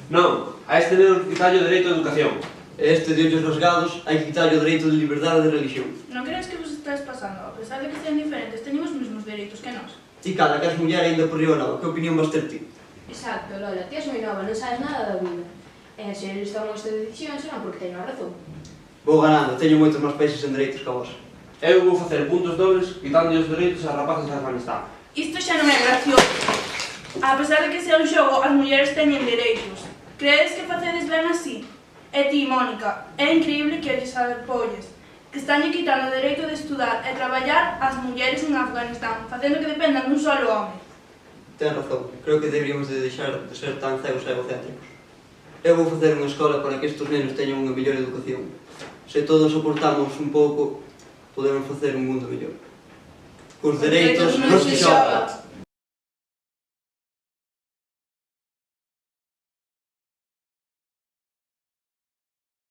Non, a este neno que quitarlle o dereito á educación. E este de ollos rasgados hai que quitarlle o dereito de liberdade de religión. Non crees que vos estáis pasando? A pesar de que sean diferentes, teñen os mesmos dereitos que nós. Ti cala, que és muller ainda por riba nova, que opinión vas ter ti? Exacto, Lola, ti és moi nova, non sabes nada da vida. E se eles toman esta decisión serán porque teñen a razón. Vou ganando, teño moitos máis países en dereitos que vos. Eu vou facer puntos dobles quitando os dereitos ás rapazas de Afganistán. Isto xa non é gracioso. A pesar de que sea un xogo, as mulleres teñen dereitos. Credes que facedes ben así? E ti, Mónica, é increíble que lles apoies, que estañe quitando o dereito de estudar e traballar ás mulleres en Afganistán, facendo que dependan dun solo home. Ten razón, creo que deberíamos de deixar de ser tan cegos e egocéntricos. Eu vou facer unha escola para que estes nenos teñan unha mellor educación. Se todos soportamos un pouco, podemos facer un mundo mellor. Cos dereitos non se xoga.